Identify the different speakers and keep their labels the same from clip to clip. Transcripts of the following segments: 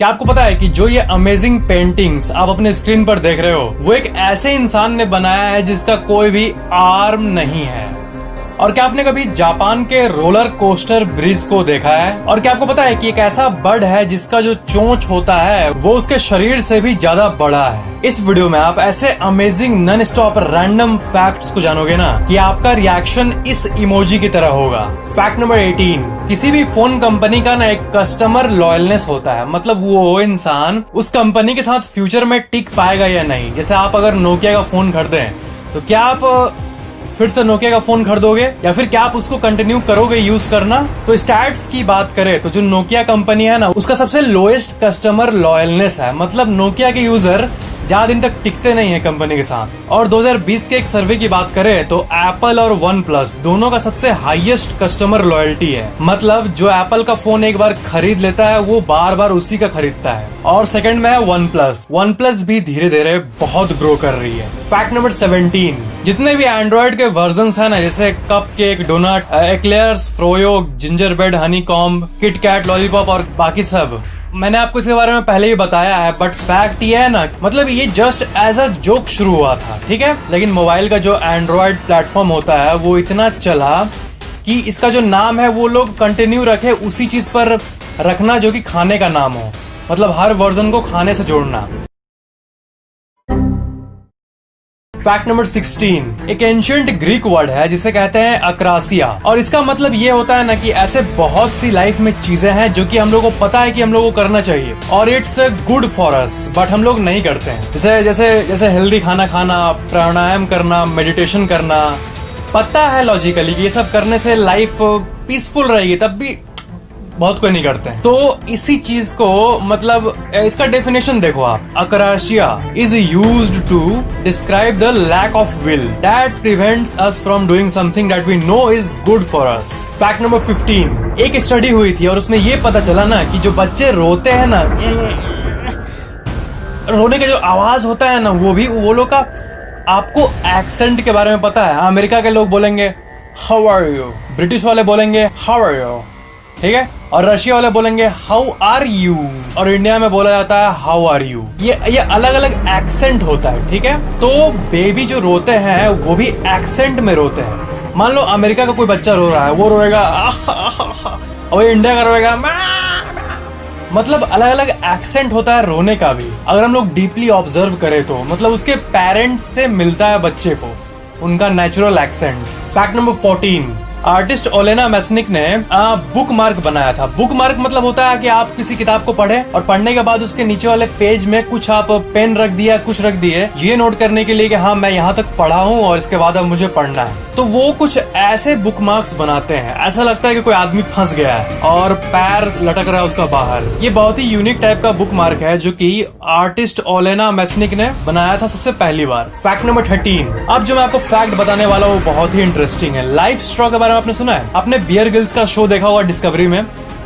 Speaker 1: क्या आपको पता है कि जो ये अमेजिंग पेंटिंग्स आप अपने स्क्रीन पर देख रहे हो वो एक ऐसे इंसान ने बनाया है जिसका कोई भी आर्म नहीं है। और क्या आपने कभी जापान के रोलर कोस्टर ब्रिज को देखा है? और क्या आपको पता है कि एक ऐसा बर्ड है जिसका जो चोंच होता है वो उसके शरीर से भी ज्यादा बड़ा है। इस वीडियो में आप ऐसे amazing non stop random facts को जानोगे ना कि आपका रिएक्शन इस इमोजी की तरह होगा। फैक्ट नंबर 18, किसी भी फोन कंपनी का ना एक कस्टमर लॉयलनेस होता है, मतलब वो इंसान उस कंपनी के साथ फ्यूचर में टिक पाएगा या नहीं। जैसे आप अगर नोकिया का फोन खरीदें तो क्या आप फिर से नोकिया का फोन खरीदोगे या फिर क्या आप उसको कंटिन्यू करोगे यूज करना? तो स्टैट्स की बात करें तो जो नोकिया कंपनी है ना उसका सबसे लोएस्ट कस्टमर लॉयलनेस है, मतलब नोकिया के यूजर ज्यादा दिन तक टिकते नहीं है कंपनी के साथ। और 2020 के एक सर्वे की बात करें तो एप्पल और वन प्लस दोनों का सबसे हाईएस्ट कस्टमर लॉयल्टी है, मतलब जो एप्पल का फोन एक बार खरीद लेता है वो बार बार उसी का खरीदता है। और सेकंड में है वन प्लस भी धीरे धीरे बहुत ग्रो कर रही है। फैक्ट नंबर 17, जितने भी एंड्रॉइड के वर्जन्स हैं ना, जैसे Cupcake, Donut, Eclairs, Froyo, Gingerbread, Honeycomb, KitKat, Lollipop और बाकी सब, मैंने आपको इसके बारे में पहले ही बताया है। बट फैक्ट ये है ना, मतलब ये जस्ट एज अ जोक शुरू हुआ था, ठीक है, लेकिन मोबाइल का जो एंड्रॉइड प्लेटफॉर्म होता है वो इतना चला कि इसका जो नाम है वो लोग कंटिन्यू रखे उसी चीज पर रखना जो कि खाने का नाम हो, मतलब हर वर्जन को खाने से जोड़ना। फैक्ट नंबर 16, एक एंशिएंट ग्रीक वर्ड है जिसे कहते हैं अक्रासिया, और इसका मतलब ये होता है ना कि ऐसे बहुत सी लाइफ में चीजें हैं जो कि हम लोगों को पता है कि हम लोगों को करना चाहिए और it's good for us, but हम लोग नहीं करते हैं। जैसे जैसे जैसे हेल्दी खाना खाना, प्राणायाम करना, मेडिटेशन करना। पता है लॉजिकली कि ये सब करने से लाइफ पीसफुल रहेगी, तब भी बहुत कोई नहीं करते हैं। तो इसी चीज को, मतलब इसका डेफिनेशन देखो आप, akrasia is used to describe the lack of will that prevents us from doing something that we know is good for us. Fact number 15, एक स्टडी हुई थी और उसमें ये पता चला ना कि जो बच्चे रोते हैं ना, रोने का जो आवाज होता है ना वो लोग का, आपको एक्सेंट के बारे में पता है? अमेरिका के लोग बोलेंगे हाउ आर यू, ब्रिटिश वाले बोलेंगे हाउ आर यू, ठीक है, और रशिया वाले बोलेंगे हाउ आर यू, और इंडिया में बोला जाता है हाउ आर यू। ये अलग अलग एक्सेंट होता है, ठीक है। तो बेबी जो रोते हैं वो भी एक्सेंट में रोते हैं। मान लो अमेरिका का कोई बच्चा रो रहा है, वो रोएगा और इंडिया का रोएगा, मतलब अलग अलग एक्सेंट होता है रोने का भी। अगर हम लोग डीपली ऑब्जर्व करें तो मतलब उसके पेरेंट्स से मिलता है बच्चे को उनका natural accent. Fact number 14, artist Olena Masnik ने बुक मार्क बनाया था। बुक मार्क मतलब होता है कि आप किसी किताब को पढ़े और पढ़ने के बाद उसके नीचे वाले पेज में कुछ आप पेन रख दिया, कुछ रख दिए, ये नोट करने के लिए कि हाँ मैं यहाँ तक पढ़ा हूँ और इसके बाद अब मुझे पढ़ना है। तो वो कुछ ऐसे बुक मार्क्स बनाते हैं, ऐसा लगता है कि कोई आदमी फंस गया है और पैर लटक रहा है उसका बाहर। ये बहुत ही यूनिक टाइप का बुक मार्क है जो कि आर्टिस्ट ओलेना मैस्निक ने बनाया था सबसे पहली बार। फैक्ट नंबर 13, अब जो मैं आपको फैक्ट बताने वाला हूँ वो बहुत ही इंटरेस्टिंग है। लाइफ स्ट्रॉ के बारे में आपने सुना है? आपने बियर ग्रिल्स का शो देखा होगा डिस्कवरी में।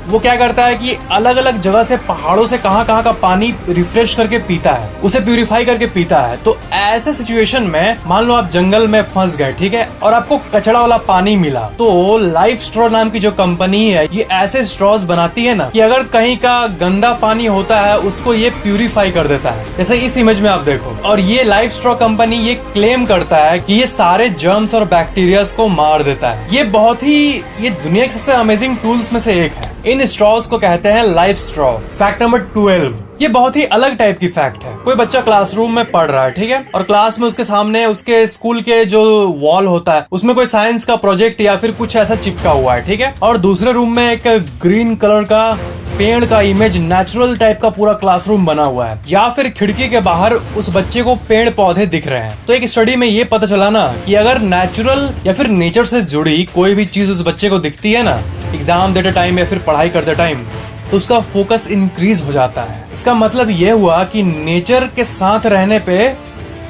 Speaker 1: वो क्या करता है कि अलग अलग जगह से, पहाड़ों से कहां कहां का पानी रिफ्रेश करके पीता है, उसे प्यूरिफाई करके पीता है। तो ऐसे सिचुएशन में मान लो आप जंगल में फंस गए, ठीक है, और आपको कचड़ा वाला पानी मिला, तो लाइफ स्ट्रॉ नाम की जो कंपनी है ये ऐसे स्ट्रॉज बनाती है ना कि अगर कहीं का गंदा पानी होता है उसको ये प्यूरिफाई कर देता है, जैसे इस इमेज में आप देखो। और ये लाइफ स्ट्रॉ कंपनी ये क्लेम करता है कि ये सारे जर्म्स और बैक्टीरियाज को मार देता है। ये बहुत ही, ये दुनिया के सबसे अमेजिंग टूल्स में से एक है। इन स्ट्रॉज को कहते हैं लाइफ स्ट्रॉ। फैक्ट नंबर 12, ये बहुत ही अलग टाइप की फैक्ट है। कोई बच्चा क्लासरूम में पढ़ रहा है, ठीक है, और क्लास में उसके सामने उसके स्कूल के जो वॉल होता है उसमें कोई साइंस का प्रोजेक्ट या फिर कुछ ऐसा चिपका हुआ है, ठीक है, और दूसरे रूम में एक ग्रीन कलर का पेड़ का इमेज, नेचुरल टाइप का पूरा क्लासरूम बना हुआ है, या फिर खिड़की के बाहर उस बच्चे को पेड़ पौधे दिख रहे हैं। तो एक स्टडी में ये पता चला ना कि अगर नेचुरल या फिर नेचर से जुड़ी कोई भी चीज उस बच्चे को दिखती है ना एग्जाम देते टाइम या फिर पढ़ाई करते टाइम, तो उसका फोकस इंक्रीज हो जाता है। इसका मतलब ये हुआ कि नेचर के साथ रहने पे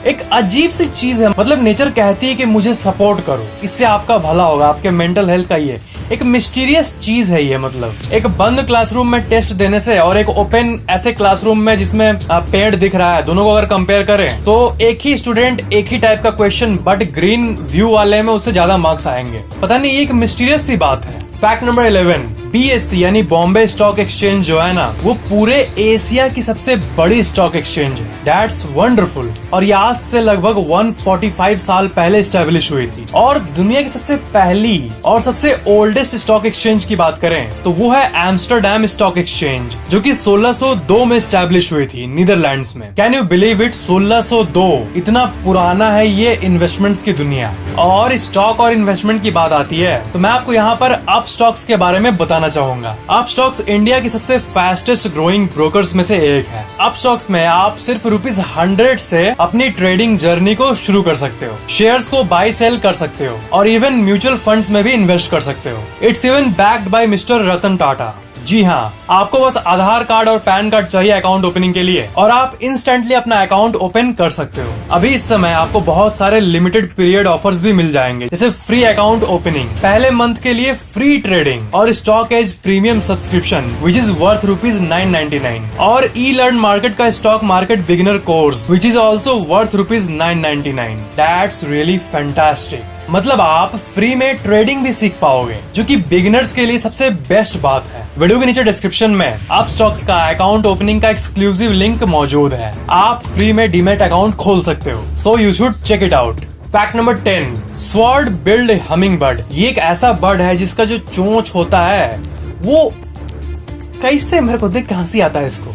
Speaker 1: एक अजीब सी चीज है, मतलब नेचर कहती है कि मुझे सपोर्ट करो, इससे आपका भला होगा, आपके मेंटल हेल्थ का ये एक मिस्टीरियस चीज है। ये मतलब एक बंद क्लासरूम में टेस्ट देने से और एक ओपन ऐसे क्लासरूम में जिसमें पेड़ दिख रहा है, दोनों को अगर कंपेयर करें तो एक ही स्टूडेंट एक ही टाइप का क्वेश्चन बट ग्रीन व्यू वाले में उससे ज्यादा मार्क्स आएंगे। पता नहीं, ये एक मिस्टीरियस सी बात है। फैक्ट नंबर 11, BSE यानी बॉम्बे स्टॉक एक्सचेंज जो है ना, वो पूरे एशिया की सबसे बड़ी स्टॉक एक्सचेंज है। That's wonderful. और ये आज से लगभग 145 साल पहले स्टैब्लिश हुई थी। और दुनिया की सबसे पहली और सबसे ओल्डेस्ट स्टॉक एक्सचेंज की बात करें तो वो है एम्स्टरडैम स्टॉक एक्सचेंज, जो कि 1602 में स्टैब्लिश हुई थी नीदरलैंड्स में। कैन यू बिलीव इट, 1602, इतना पुराना है ये इन्वेस्टमेंट्स की दुनिया। और स्टॉक और इन्वेस्टमेंट की बात आती है तो मैं आपको यहाँ पर अप स्टॉक्स के बारे में बताना चाहूंगा। अप स्टॉक्स इंडिया की सबसे फास्टेस्ट ग्रोइंग ब्रोकर्स में से एक है। अप स्टॉक्स में आप सिर्फ ₹100 से अपनी ट्रेडिंग जर्नी को शुरू कर सकते हो, शेयर्स को बाय सेल कर सकते हो और इवन म्यूचुअल फंड्स में भी इन्वेस्ट कर सकते हो। It's even backed by mister Ratan Tata. जी हाँ, आपको बस आधार कार्ड और पैन कार्ड चाहिए अकाउंट ओपनिंग के लिए और आप इंस्टेंटली अपना अकाउंट ओपन कर सकते हो। अभी इस समय आपको बहुत सारे लिमिटेड पीरियड ऑफर्स भी मिल जाएंगे, जैसे फ्री अकाउंट ओपनिंग, पहले मंथ के लिए फ्री ट्रेडिंग और StockEdge premium subscription which is worth ₹999 और ई लर्न मार्केट का stock market beginner course which is also worth ₹999। That's really fantastic. मतलब आप फ्री में ट्रेडिंग भी सीख पाओगे, जो कि बिगिनर्स के लिए सबसे बेस्ट बात है। वीडियो के नीचे डिस्क्रिप्शन में अप स्टॉक्स का अकाउंट ओपनिंग का एक्सक्लूसिव लिंक मौजूद है। आप फ्री में डीमैट अकाउंट खोल सकते हो, so you should check it out. Fact number 10, sword billed hummingbird. ये एक ऐसा बर्ड है जिसका जो चोंच होता है वो कैसे, मेरे को देख के हंसी आता है इसको।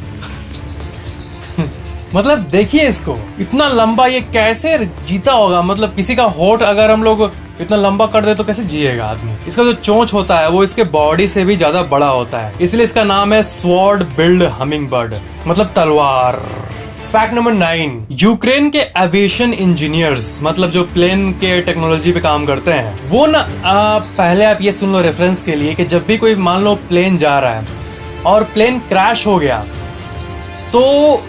Speaker 1: मतलब देखिए इसको, इतना लंबा ये कैसे जीता होगा। मतलब किसी का होठ अगर हम लोग इतना लंबा कर दे तो कैसे जिएगा आदमी। इसका जो चोंच होता है वो इसके बॉडी से भी ज्यादा बड़ा होता है, इसलिए इसका नाम है स्वॉर्ड बिल्ड हमिंग बर्ड, मतलब तलवार। फैक्ट नंबर 9, यूक्रेन के एविएशन इंजीनियर्स, मतलब जो प्लेन के टेक्नोलॉजी पे काम करते हैं, वो ना पहले आप ये सुन लो रेफरेंस के लिए कि जब भी कोई मान लो प्लेन जा रहा है और प्लेन क्रैश हो गया तो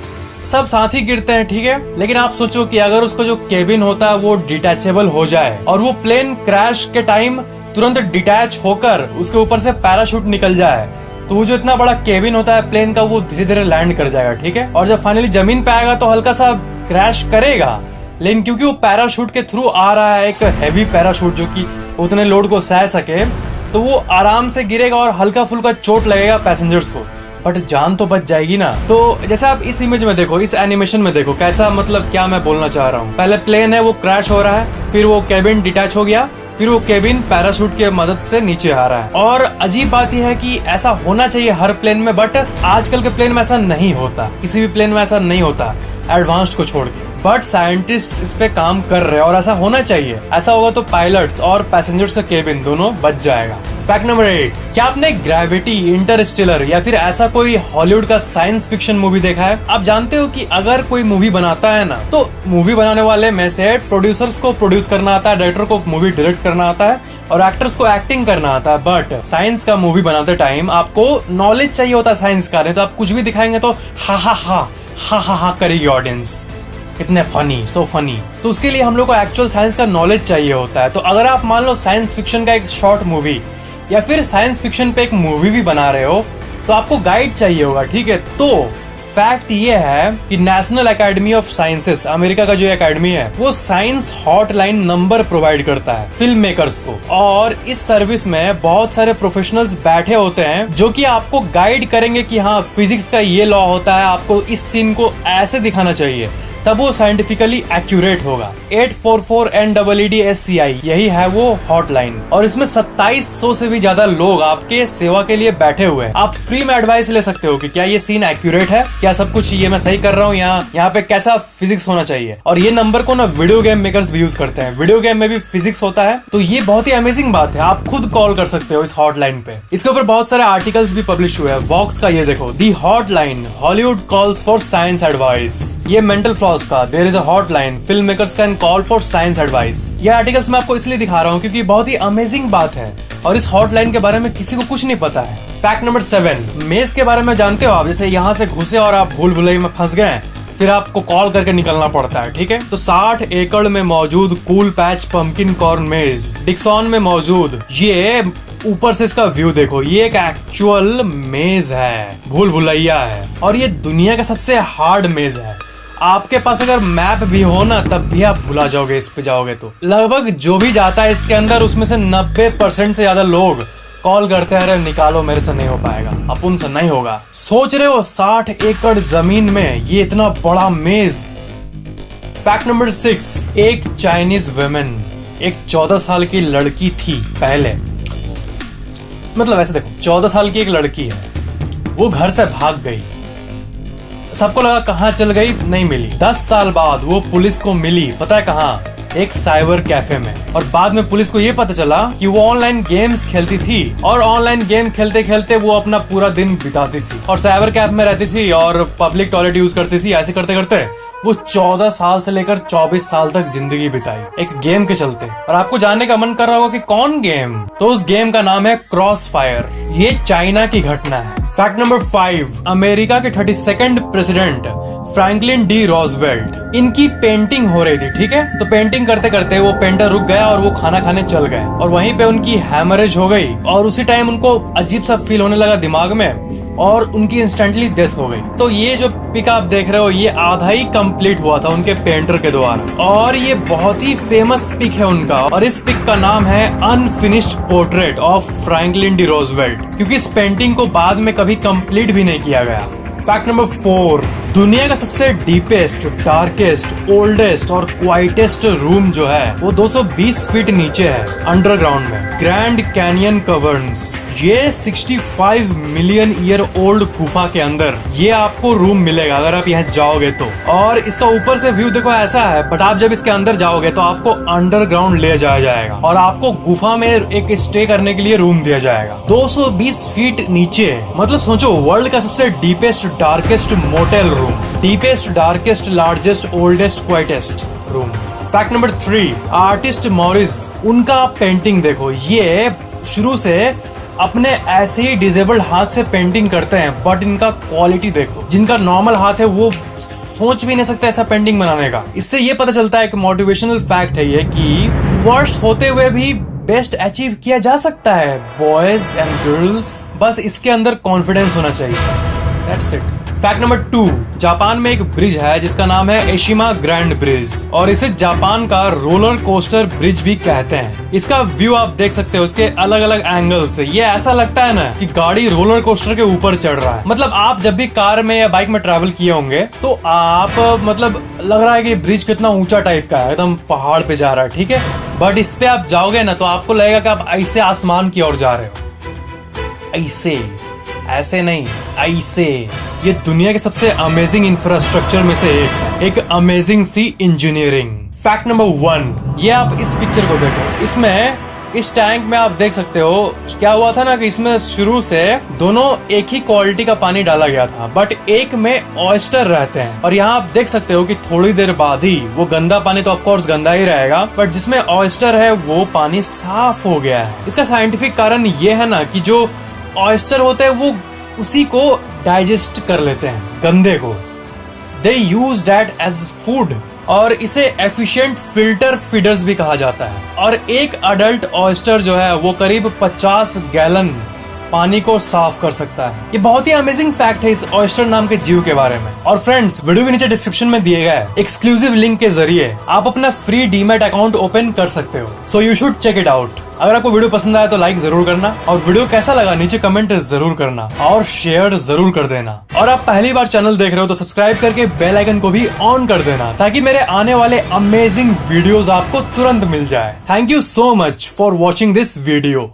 Speaker 1: सब साथ ही गिरते हैं, ठीक है। लेकिन आप सोचो कि अगर उसका जो केबिन होता है वो डिटैचेबल हो जाए और वो प्लेन क्रैश के टाइम तुरंत डिटैच होकर उसके ऊपर से पैराशूट निकल जाए, तो वो जो इतना बड़ा केबिन होता है प्लेन का वो धीरे धीरे लैंड कर जाएगा, ठीक है। और जब फाइनली जमीन पे आएगा तो हल्का सा क्रैश करेगा, लेकिन क्योंकि वो पैराशूट के थ्रू आ रहा है, एक हैवी पैराशूट जो कि उतने लोड को सह सके, तो वो आराम से गिरेगा और हल्का फुल्का चोट लगेगा पैसेंजर्स को, बट जान तो बच जाएगी ना। तो जैसे आप इस इमेज में देखो, इस एनिमेशन में देखो कैसा, मतलब क्या मैं बोलना चाह रहा हूँ। पहले प्लेन है वो क्रैश हो रहा है, फिर वो केबिन डिटैच हो गया, फिर वो केबिन पैराशूट के मदद से नीचे आ रहा है। और अजीब बात यह है कि ऐसा होना चाहिए हर प्लेन में, बट आजकल के प्लेन में ऐसा नहीं होता, किसी भी प्लेन में ऐसा नहीं होता एडवांस्ड को छोड़ के। बट साइंटिस्ट इस पे काम कर रहे हैं और ऐसा होना चाहिए। ऐसा होगा तो पायलट्स और पैसेंजर्स का केबिन दोनों बच जाएगा। फैक्ट नंबर 8, क्या आपने ग्रेविटी, इंटरस्टेलर या फिर ऐसा कोई हॉलीवुड का साइंस फिक्शन मूवी देखा है? आप जानते हो कि अगर कोई मूवी बनाता है ना, तो मूवी बनाने वाले में से प्रोड्यूसर्स को प्रोड्यूस करना आता है, डायरेक्टर को मूवी डायरेक्ट करना आता है और एक्टर्स को एक्टिंग करना आता है। बट साइंस का मूवी बनाते टाइम आपको नॉलेज चाहिए होता है साइंस का, नहीं तो आप कुछ भी दिखाएंगे तो हा हा हा हा हा हा करेगी ऑडियंस, इतने फनी, सो फनी। तो उसके लिए हम लोग को एक्चुअल साइंस का नॉलेज चाहिए होता है। तो अगर आप मान लो साइंस फिक्शन का एक शॉर्ट मूवी या फिर साइंस फिक्शन पे एक मूवी भी बना रहे हो तो आपको गाइड चाहिए होगा, ठीक है। तो फैक्ट ये है कि national academy of sciences, America का जो एकेडमी है, वो साइंस हॉटलाइन नंबर प्रोवाइड करता है फिल्म मेकर्स को। और इस सर्विस में बहुत सारे प्रोफेशनल्स बैठे होते हैं जो कि आपको गाइड करेंगे कि हाँ फिजिक्स का ये लॉ होता है, आपको इस सीन को ऐसे दिखाना चाहिए, तब वो साइंटिफिकली एक्यूरेट होगा। 844NEEDSCI यही है वो हॉटलाइन और इसमें 2700 से भी ज्यादा लोग आपके सेवा के लिए बैठे हुए हैं। आप फ्री में एडवाइस ले सकते हो कि क्या ये सीन एक्यूरेट है, क्या सब कुछ ये मैं सही कर रहा हूँ, यहाँ पे कैसा फिजिक्स होना चाहिए। और ये नंबर को ना वीडियो गेम मेकर्स भी यूज करते हैं, वीडियो गेम में भी फिजिक्स होता है, तो ये बहुत ही अमेजिंग बात है। आप खुद कॉल कर सकते हो इस हॉटलाइन पे। इसके ऊपर बहुत सारे आर्टिकल्स भी पब्लिश हुए हैं। वॉक्स का ये देखो, the hotline, Hollywood calls for science advice. ये मेंटल फ्लॉस का, there is a hotline, film makers can call for science advice. ये आर्टिकल्स मैं आपको इसलिए दिखा रहा हूँ क्योंकि बहुत ही अमेजिंग बात है और इस हॉटलाइन के बारे में किसी को कुछ नहीं पता है। फैक्ट नंबर 7, मेज के बारे में जानते हो आप? जैसे यहाँ से घुसे और आप भूल भुलैया में फंस गए, फिर आपको कॉल करके निकलना पड़ता है, ठीक है। तो 60 एकड़ में मौजूद कूल पैच पंपकिन कॉर्न मेज डिक्सन में मौजूद, ये ऊपर से इसका व्यू देखो, ये एक एक्चुअल मेज है, भूल भुलैया है और ये दुनिया का सबसे हार्ड मेज है। आपके पास अगर मैप भी हो ना तब भी आप भुला जाओगे इस पे जाओगे तो। लगभग जो भी जाता है इसके अंदर उसमें से 90% से ज्यादा लोग कॉल करते हैं, अरे निकालो मेरे से नहीं हो पाएगा, अपन से नहीं होगा। सोच रहे हो 60 एकड़ जमीन में ये इतना बड़ा मेज। फैक्ट नंबर 6, एक चाइनीज वुमेन, एक 14 साल की लड़की थी पहले, मतलब ऐसे देखो 14 साल की एक लड़की है, वो घर से भाग गई। सबको लगा कहाँ चल गई, नहीं मिली। 10 साल बाद वो पुलिस को मिली, पता है कहाँ? एक साइबर कैफे में। और बाद में पुलिस को ये पता चला कि वो ऑनलाइन गेम्स खेलती थी और ऑनलाइन गेम खेलते खेलते वो अपना पूरा दिन बिताती थी और साइबर कैफे में रहती थी और पब्लिक टॉयलेट यूज करती थी। ऐसे करते करते वो 14 साल से लेकर 24 साल तक जिंदगी बिताई एक गेम के चलते। और आपको जानने का मन कर रहा होगा कि कौन गेम? तो उस गेम का नाम है क्रॉस फायर। ये चाइना की घटना है। फैक्ट नंबर 5, अमेरिका के 32nd प्रेसिडेंट फ्रैंकलिन डी रॉजवेल्ट, इनकी पेंटिंग हो रही थी, ठीक है? तो पेंटिंग करते करते वो पेंटर रुक गया और वो खाना खाने चल गए और वहीं पे उनकी हैमरेज हो गई और उसी टाइम उनको अजीब सा फील होने लगा दिमाग में और उनकी इंस्टेंटली डेथ हो गई। तो ये जो पिक आप देख रहे हो ये आधा ही कंप्लीट हुआ था उनके पेंटर के द्वारा और ये बहुत ही फेमस पिक है उनका और इस पिक का नाम है unfinished portrait of Franklin D Roosevelt, क्योंकि इस पेंटिंग को बाद में कभी कंप्लीट भी नहीं किया गया। फैक्ट नंबर 4, दुनिया का सबसे डीपेस्ट, डार्केस्ट, ओल्डेस्ट और क्वाइटेस्ट रूम जो है वो 220 फीट नीचे है अंडरग्राउंड में, ग्रैंड कैनियन कवर्न्स। ये 65 मिलियन ईयर ओल्ड गुफा के अंदर ये आपको रूम मिलेगा अगर आप यहाँ जाओगे तो। और इसका ऊपर से व्यू देखो ऐसा है, बट आप जब इसके अंदर जाओगे तो आपको अंडरग्राउंड ले जाया जाएगा और आपको गुफा में एक स्टे करने के लिए रूम दिया जाएगा 220 फीट नीचे। मतलब सोचो, वर्ल्ड का सबसे deepest, darkest motel room, deepest, darkest, largest, oldest, quietest room. Fact number 3, artist Morris, उनका पेंटिंग देखो। ये शुरू से अपने ऐसे ही डिजेबल्ड हाथ से पेंटिंग करते हैं, बट इनका क्वालिटी देखो। जिनका नॉर्मल हाथ है वो सोच भी नहीं सकते ऐसा पेंटिंग बनाने का। इससे ये पता चलता है, एक मोटिवेशनल फैक्ट है ये कि वर्स्ट होते हुए भी बेस्ट अचीव किया जा सकता है बॉयज एंड गर्ल्स, बस इसके अंदर कॉन्फिडेंस होना चाहिए। That's it. Fact number 2, Japan में एक ब्रिज है जिसका नाम है एशिमा ग्रैंड ब्रिज और इसे जापान का रोलर कोस्टर ब्रिज भी कहते हैं। इसका व्यू आप देख सकते हो इसके अलग अलग एंगल से। ये ऐसा लगता है ना कि गाड़ी रोलर कोस्टर के ऊपर चढ़ रहा है। मतलब आप जब भी कार में या बाइक में ट्रैवल किए होंगे तो आप मतलब लग रहा है कि ब्रिज कितना ऊंचा टाइप का है, एकदम पहाड़ पे जा रहा है, ठीक है? बट इस पे आप जाओगे ना तो आपको लगेगा कि आप ऐसे आसमान की ओर जा रहे हो, ऐसे, ऐसे नहीं, ऐसे। ये दुनिया के सबसे अमेजिंग इंफ्रास्ट्रक्चर में से एक अमेजिंग सी इंजीनियरिंग। फैक्ट नंबर 1, ये आप इस पिक्चर को देखो। इसमें इस टैंक में आप देख सकते हो क्या हुआ था ना कि इसमें शुरू से दोनों एक ही क्वालिटी का पानी डाला गया था, बट एक में ऑयस्टर रहते हैं और यहाँ आप देख सकते हो कि थोड़ी देर बाद ही वो गंदा पानी तो ऑफकोर्स गंदा ही रहेगा, बट जिसमें ऑयस्टर है वो पानी साफ हो गया है। इसका साइंटिफिक कारण ये है ना कि जो ऑयस्टर होते हैं वो उसी को डाइजेस्ट कर लेते हैं, गंदे को। दे यूज दैट एज फूड और इसे एफिशिएंट फिल्टर फीडर्स भी कहा जाता है। और एक अडल्ट ऑयस्टर जो है वो करीब 50 गैलन पानी को साफ कर सकता है। ये बहुत ही अमेजिंग फैक्ट है इस ऑयस्टर नाम के जीव के बारे में। और फ्रेंड्स, वीडियो के नीचे डिस्क्रिप्शन में दिए गए एक्सक्लूसिव लिंक के जरिए आप अपना फ्री डीमैट अकाउंट ओपन कर सकते हो, so you should check it out. अगर आपको वीडियो पसंद आया तो लाइक जरूर करना और वीडियो कैसा लगा नीचे कमेंट जरूर करना और शेयर जरूर कर देना। और आप पहली बार चैनल देख रहे हो तो सब्सक्राइब करके बेल आइकन को भी ऑन कर देना ताकि मेरे आने वाले अमेजिंग वीडियोस आपको तुरंत मिल जाए। Thank you so much for watching this video.